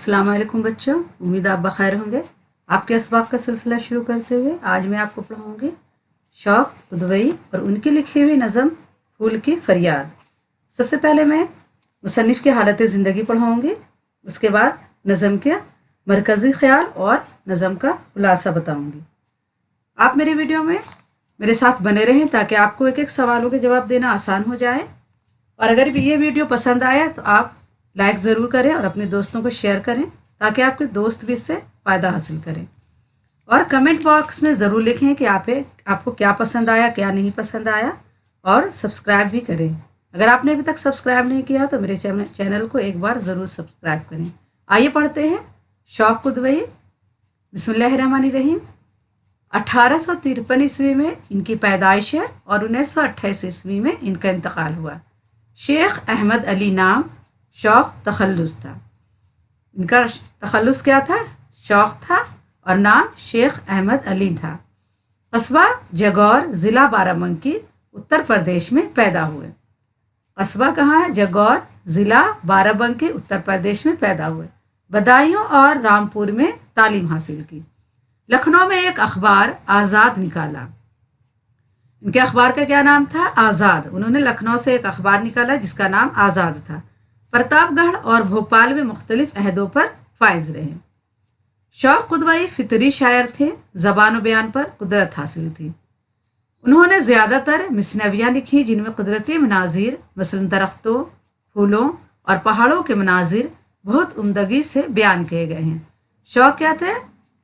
अस्सलाम वालेकुम बच्चों, उम्मीद आप बखैर होंगे। आपके असबाक का सिलसिला शुरू करते हुए आज मैं आपको पढ़ाऊँगी शौक़ उदवई और उनकी लिखी हुई नज़म फूल की फरियाद। सबसे पहले मैं मुसन्निफ़ की हालत ज़िंदगी पढ़ाऊँगी, उसके बाद नज़म के मरकज़ी ख़्याल और नज़म का खुलासा बताऊँगी। आप मेरे वीडियो में मेरे साथ बने रहें ताकि आपको एक एक सवालों के जवाब देना आसान हो जाए। और अगर भी ये वीडियो पसंद आया तो आप लाइक ज़रूर करें और अपने दोस्तों को शेयर करें ताकि आपके दोस्त भी इससे फ़ायदा हासिल करें। और कमेंट बॉक्स में ज़रूर लिखें कि आपको क्या पसंद आया, क्या नहीं पसंद आया, और सब्सक्राइब भी करें। अगर आपने अभी तक सब्सक्राइब नहीं किया तो मेरे चैनल को एक बार ज़रूर सब्सक्राइब करें। आइए पढ़ते हैं शौक़ उदवई। बिस्मिल्लाहिर्रहमानिर्रहीम। 1853 ईस्वी में इनकी पैदाइश है और 1928 ईस्वी में इनका इंतकाल हुआ। शेख अहमद अली नाम, शौक़ तखल्लुस था। इनका तखल्लुस क्या था? शौक़ था और नाम शेख अहमद अली था। कस्बा जगौर, ज़िला बाराबंकी, उत्तर प्रदेश में पैदा हुए। कस्बा कहाँ है? जगौर, ज़िला बाराबंकी, उत्तर प्रदेश में पैदा हुए। बदायूं और रामपुर में तालीम हासिल की। लखनऊ में एक अखबार आज़ाद निकाला। इनके अखबार का क्या नाम था? आज़ाद। उन्होंने लखनऊ से एक अखबार निकाला जिसका नाम आज़ाद था। प्रतापगढ़ और भोपाल में मुख्तलिफ अहदों पर फाइज रहे। शौक़ उदवई फितरी शायर थे, ज़बान बयान पर कुदरत हासिल थी। उन्होंने ज़्यादातर मिसनवियाँ लिखी जिनमें कुदरती मनाजिर मसलन दरख्तों, फूलों और पहाड़ों के मनाजिर बहुत उम्दगी से बयान किए गए हैं। शौक़ क्या थे?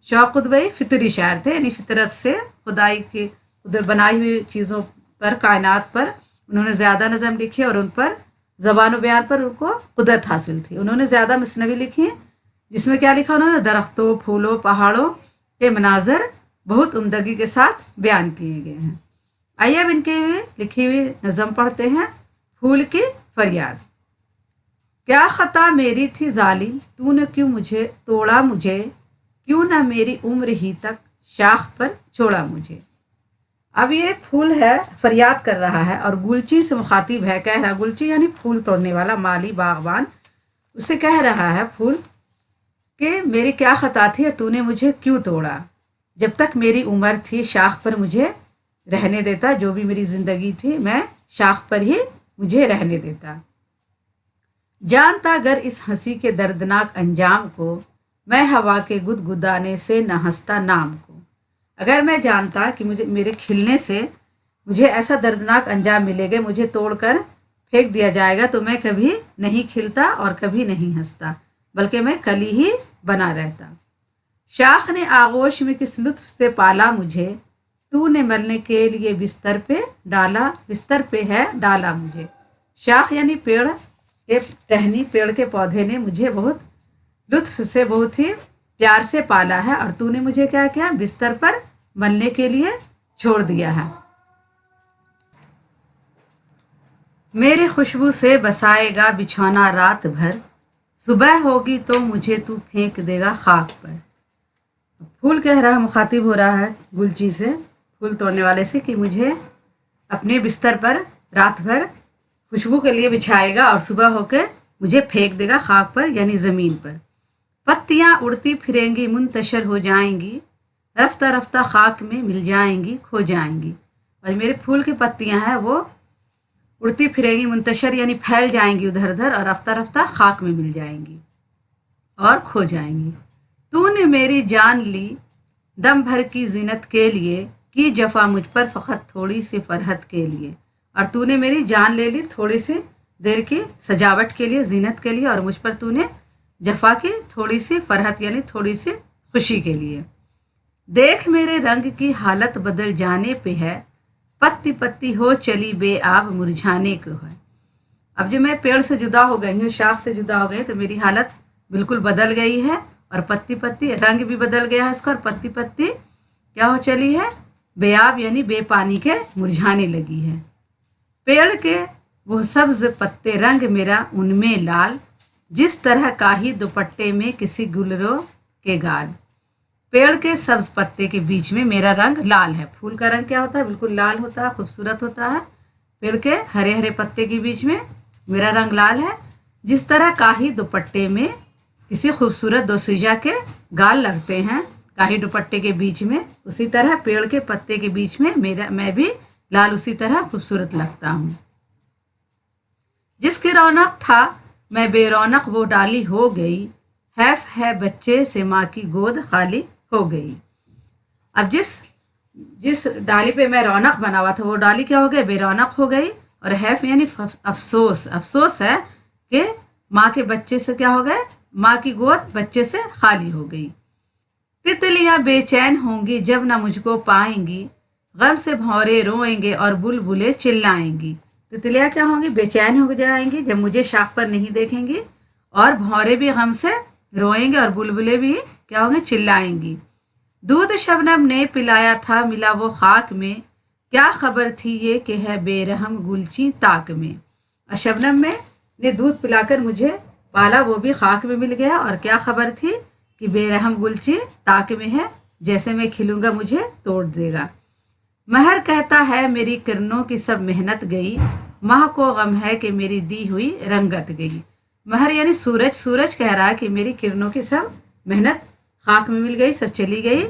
शौक़ उदवई फितरी शायर थे, यानी फितरत से खुदाई की बनाई हुई चीज़ों पर, कायनात पर उन्होंने ज़्यादा नज़म लिखी और उन पर ज़बान बयान पर उनको कुदरत हासिल थी। उन्होंने ज़्यादा मसनवी लिखी जिसमें क्या लिखा उन्होंने? दरख्तों, फूलों, पहाड़ों के मनाजर बहुत उम्दगी के साथ बयान किए गए हैं। आइए अब इनके लिखी हुई नज़म पढ़ते हैं। फूल की फरियाद। क्या ख़ता मेरी थी ज़ालिम, तूने क्यों मुझे तोड़ा, मुझे क्यों ना मेरी उम्र ही तक शाख पर छोड़ा मुझे। अब ये फूल है, फरियाद कर रहा है और गुलची से मुखातिब है। कह रहा, गुलची यानी फूल तोड़ने वाला, माली, बागबान, उससे कह रहा है फूल कि मेरी क्या ख़ता थी और तूने मुझे क्यों तोड़ा। जब तक मेरी उम्र थी शाख पर मुझे रहने देता, जो भी मेरी ज़िंदगी थी मैं शाख पर ही मुझे रहने देता। जानता अगर इस हंसी के दर्दनाक अंजाम को, मैं हवा के गुदगुदाने से न हंसता नाम को। अगर मैं जानता कि मुझे मेरे खिलने से मुझे ऐसा दर्दनाक अंजाम मिलेगा, मुझे तोड़कर फेंक दिया जाएगा, तो मैं कभी नहीं खिलता और कभी नहीं हंसता, बल्कि मैं कली ही बना रहता। शाख ने आगोश में किस लुत्फ से पाला मुझे, तूने मरने के लिए बिस्तर पे डाला, बिस्तर पे है डाला मुझे। शाख यानी पेड़ के टहनी, पेड़ के पौधे ने मुझे बहुत लुत्फ से, बहुत ही प्यार से पाला है और तूने मुझे क्या किया? बिस्तर पर मलने के लिए छोड़ दिया है। मेरी खुशबू से बसाएगा बिछौना रात भर, सुबह होगी तो मुझे तू फेंक देगा खाक पर। फूल कह रहा है, मुखातिब हो रहा है गुलची से, फूल तोड़ने वाले से, कि मुझे अपने बिस्तर पर रात भर खुशबू के लिए बिछाएगा और सुबह होकर मुझे फेंक देगा खाक पर, यानी ज़मीन पर। पत्तियाँ उड़ती फिरेंगी, मुंतशर हो जाएंगी, रफ्ता रफ्ता खाक में मिल जाएंगी, खो जाएंगी। और मेरे फूल की पत्तियाँ हैं वो उड़ती फिरेंगी, मुंतशर यानी फैल जाएंगी उधर उधर, और रफ्ता रफ्ता खाक में मिल जाएंगी और खो जाएंगी। तूने मेरी जान ली दम भर की जीनत के लिए, की जफा मुझ पर फ़कत थोड़ी सी फरहत के लिए। और तूने मेरी जान ले ली थोड़ी सी देर की सजावट के लिए, जीनत के लिए, और मुझ पर तूने जफा की थोड़ी सी फरहत यानी थोड़ी सी खुशी के लिए। देख मेरे रंग की हालत बदल जाने पे है, पत्ती पत्ती हो चली बेआब मुरझाने को है। अब जो मैं पेड़ से जुदा हो गई हूँ, शाख से जुदा हो गई, तो मेरी हालत बिल्कुल बदल गई है और पत्ती पत्ती रंग भी बदल गया है उसका, और पत्ती पत्ती क्या हो चली है? बेआब यानी बेपानी के मुरझाने लगी है। पेड़ के वो सब्ज पत्ते रंग मेरा उनमें लाल, जिस तरह काही दुपट्टे में किसी गुलरों के गाल। पेड़ के सब्ज पत्ते के बीच में मेरा रंग लाल है। फूल का रंग क्या होता है? बिल्कुल लाल होता है, खूबसूरत होता है। पेड़ के हरे हरे पत्ते के बीच में मेरा रंग लाल है, जिस तरह काही दुपट्टे में किसी खूबसूरत दोसीजा के गाल लगते हैं काही दुपट्टे के बीच में, उसी तरह पेड़ के पत्ते के बीच में मैं भी लाल उसी तरह खूबसूरत लगता हूँ। जिसकी रौनक था मैं बेरौनक वो डाली हो गई, हैफ है बच्चे से माँ की गोद खाली हो गई। अब जिस जिस डाली पे मैं रौनक बना हुआ था वो डाली क्या हो गई, बेरौनक हो गई। और हैफ यानी अफसोस, अफसोस है कि माँ के बच्चे से क्या हो गए, माँ की गोद बच्चे से खाली हो गई। तितलियां बेचैन होंगी जब ना मुझको पाएंगी, गम से भौरे रोएंगे और बुलबुलें चिल्लाएंगी। तितलियां क्या होंगी, बेचैन हो जाएंगी जब मुझे शाख पर नहीं देखेंगी, और भौरे भी गम से रोएंगे और बुलबुलें भी क्या होंगे, चिल्लाएंगी। दूध शबनम ने पिलाया था मिला वो खाक में, क्या खबर थी ये कि है बेरहम गुलची ताक में। और शबनम में ने दूध पिलाकर मुझे पाला, वो भी खाक में मिल गया, और क्या खबर थी कि बेरहम गुलची ताक में है, जैसे मैं खिलूंगा मुझे तोड़ देगा। महर कहता है मेरी किरणों की सब मेहनत गई, माह को गम है कि मेरी दी हुई रंगत गई। महर यानी सूरज, सूरज कह रहा है कि मेरी किरणों की सब मेहनत खाक में मिल गई, सब चली गई।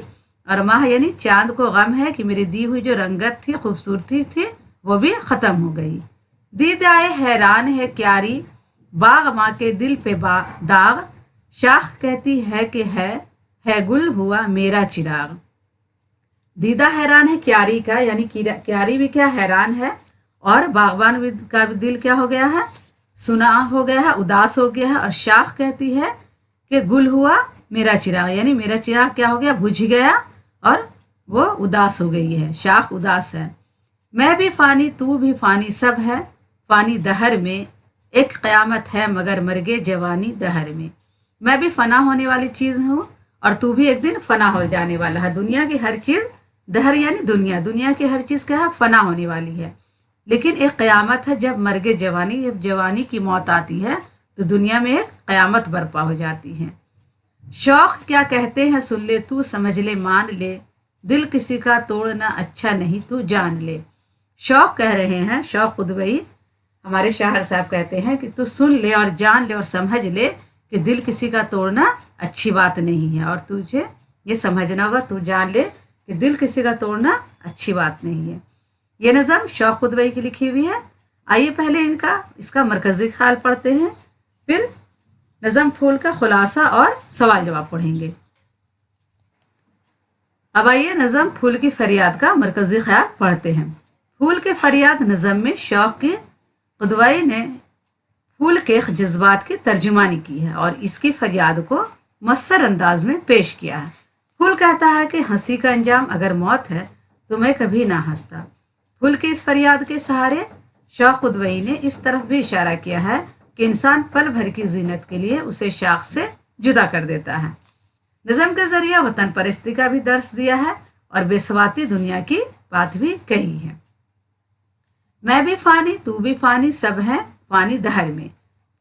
और माह यानी चांद को गम है कि मेरी दी हुई जो रंगत थी, खूबसूरती थी, वो भी ख़त्म हो गई। दीदाए हैरान है क्यारी, बाग माँ के दिल पे दाग, शाख कहती है कि है गुल हुआ मेरा चिराग। दीदा हैरान है क्यारी का, यानी क्यारी भी क्या हैरान है, और बागबान का भी दिल क्या हो गया है, सुना हो गया है, उदास हो गया है। और शाख कहती है कि गुल हुआ मेरा चिराग, यानी मेरा चिराग क्या हो गया, बुझ गया और वो उदास हो गई है, शाख उदास है। मैं भी फानी तू भी फानी सब है फानी दहर में, एक क़यामत है मगर मरगे जवानी दहर में। मैं भी फना होने वाली चीज़ हूँ और तू भी एक दिन फना हो जाने वाला है। दुनिया की हर चीज़, दहर यानी दुनिया, दुनिया की हर चीज़ क्या है, फना होने वाली है। लेकिन एक क़यामत है, जब मरगे जवानी, जब जवानी की मौत आती है तो दुनिया में एक क़यामत बर्पा हो जाती है। शौक क्या कहते हैं सुन ले तू, समझ ले मान ले, दिल किसी का तोड़ना अच्छा नहीं तू जान ले। शौक कह रहे हैं, शौक उदवई हमारे शाहर साहब कहते हैं कि तू सुन ले और जान ले और समझ ले कि दिल किसी का तोड़ना अच्छी बात नहीं है। और तुझे ये समझना होगा, तू जान ले कि दिल किसी का तोड़ना अच्छी बात नहीं है। ये नज़म शौक उदवई की लिखी हुई है। आइए पहले इसका मरकज़ी ख्याल पढ़ते हैं, फिर नज़म फूल का खुलासा और सवाल जवाब पढ़ेंगे। अब आइए नज़म फूल की फरियाद का मरकज़ी ख्याल पढ़ते हैं। फूल के फरियाद नज़म में शौक की उदवई ने फूल के जज्बात की तर्जुमानी की है और इसकी फरियाद को मस्सर अंदाज में पेश किया है। फूल कहता है कि हंसी का अंजाम अगर मौत है तो मैं कभी ना हंसता। फूल की इस फरियाद के सहारे शौक उदवई ने इस तरफ भी इशारा किया है कि इंसान पल भर की जीनत के लिए उसे शाख से जुदा कर देता है। नज़म के जरिए वतन परस्ती का भी दर्स दिया है और बेसवाती दुनिया की बात भी कही है। मैं भी फानी तू भी फानी सब है फानी दहर में,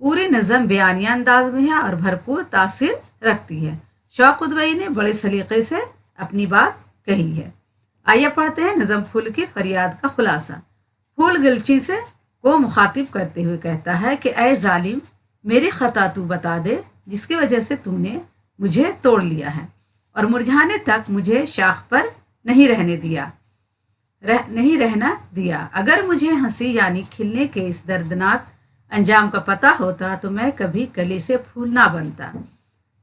पूरी नज़म बयानिया अंदाज में है और भरपूर तासीर रखती है। शौक उदवई ने बड़े सलीके से अपनी बात कही है। आइए पढ़ते हैं नज़म फूल की फरियाद का खुलासा। फूल गिलची से को मुखातिब करते हुए कहता है कि ऐ जालिम, मेरी खता तू बता दे जिसकी वजह से तूने मुझे तोड़ लिया है और मुरझाने तक मुझे शाख पर नहीं रहना दिया। अगर मुझे हंसी यानी खिलने के इस दर्दनाक अंजाम का पता होता तो मैं कभी कली से फूल ना बनता।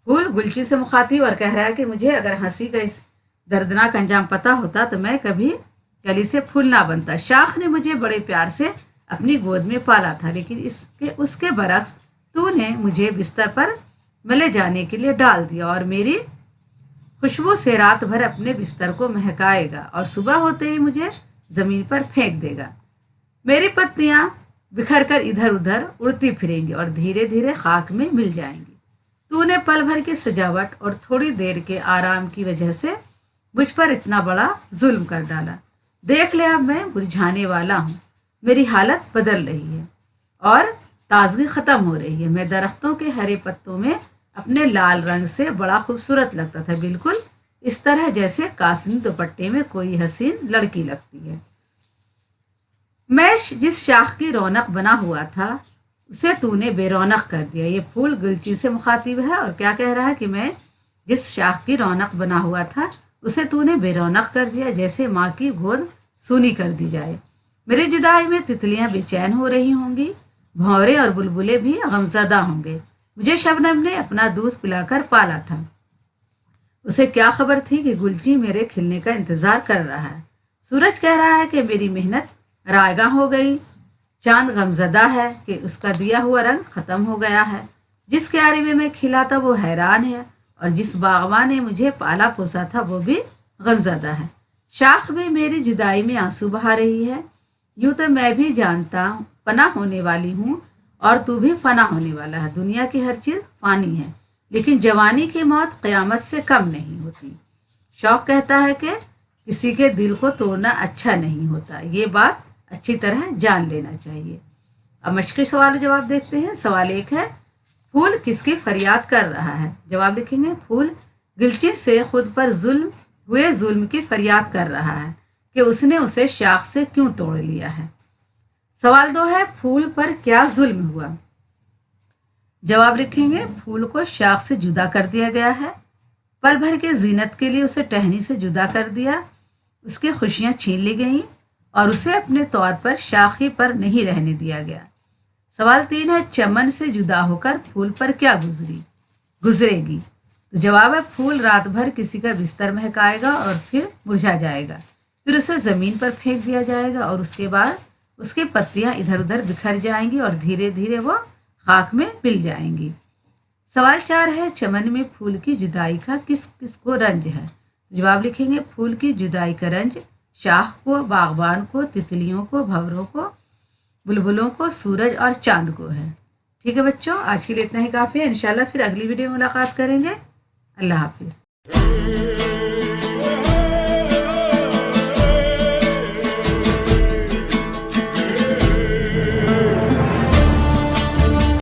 फूल गुलची से मुखातिब और कह रहा है कि मुझे अगर हंसी का इस दर्दनाक अंजाम पता होता तो मैं कभी कली से फूल ना बनता। शाख ने मुझे बड़े प्यार से अपनी गोद में पाला था, लेकिन उसके बरक्स तूने मुझे बिस्तर पर मले जाने के लिए डाल दिया और मेरी खुशबू से रात भर अपने बिस्तर को महकाएगा और सुबह होते ही मुझे जमीन पर फेंक देगा। मेरी पत्तियां बिखर कर इधर उधर उड़ती फिरेंगी और धीरे धीरे खाक में मिल जाएंगी। तूने पल भर की सजावट और थोड़ी देर के आराम की वजह से मुझ पर इतना बड़ा जुल्म कर डाला। देख ले, अब मैं मुरझाने वाला हूँ, मेरी हालत बदल रही है और ताजगी ख़त्म हो रही है। मैं दरख्तों के हरे पत्तों में अपने लाल रंग से बड़ा खूबसूरत लगता था, बिल्कुल इस तरह जैसे कासनी दुपट्टे में कोई हसीन लड़की लगती है। मैं जिस शाख की रौनक बना हुआ था उसे तूने बेरौनक कर दिया। ये फूल गुलची से मुखातिब है और क्या कह रहा है कि मैं जिस शाख की रौनक बना हुआ था उसे तूने बेरौनक कर दिया, जैसे माँ की गोद सूनी कर दी जाए। मेरी जुदाई में तितलियां बेचैन हो रही होंगी, भंवरे और बुलबुले भी गमजदा होंगे। मुझे शबनम ने अपना दूध पिलाकर पाला था। उसे क्या खबर थी कि गुलची मेरे खिलने का इंतजार कर रहा है। सूरज कह रहा है कि मेरी मेहनत रायगा हो गई। चांद गमजदा है कि उसका दिया हुआ रंग खत्म हो गया है। जिस क्यारी में मैं खिला था वो हैरान है, और जिस बागवान ने मुझे पाला पोसा था वो भी गमजदा है। शाख में मेरी जुदाई में आंसू बहा रही है। यूं तो मैं भी जानता हूँ फना होने वाली हूँ, और तू भी फना होने वाला है। दुनिया की हर चीज़ फानी है, लेकिन जवानी की मौत क़यामत से कम नहीं होती। शौक कहता है कि किसी के दिल को तोड़ना अच्छा नहीं होता। ये बात अच्छी तरह जान लेना चाहिए। अब मशक़ी सवाल जवाब देखते हैं। सवाल एक है, फूल किसकी फरियाद कर रहा है? जवाब लिखेंगे, फूल गिलची से खुद पर जुल्म की फरियाद कर रहा है कि उसने उसे शाख से क्यों तोड़ लिया है। सवाल दो है, फूल पर क्या जुल्म हुआ? जवाब लिखेंगे, फूल को शाख से जुदा कर दिया गया है। पल भर के जीनत के लिए उसे टहनी से जुदा कर दिया, उसकी खुशियां छीन ली गईं और उसे अपने तौर पर शाखी पर नहीं रहने दिया गया। सवाल तीन है, चमन से जुदा होकर फूल पर क्या गुजरेगी? तो जवाब है, फूल रात भर किसी का बिस्तर महकाएगा और फिर मुरझा जाएगा। फिर उसे ज़मीन पर फेंक दिया जाएगा और उसके बाद उसकी पत्तियां इधर उधर बिखर जाएंगी और धीरे धीरे वो खाक में मिल जाएंगी। सवाल चार है, चमन में फूल की जुदाई का किस किस को रंज है? जवाब लिखेंगे, फूल की जुदाई का रंज शाख को, बागबान को, तितलियों को, भंवरों को, बुलबुलों को, सूरज और चांद को है। ठीक है बच्चों, आज के लिए इतना ही काफ़ी है। इंशाल्लाह फिर अगली वीडियो में मुलाकात करेंगे। अल्लाह हाफिज़।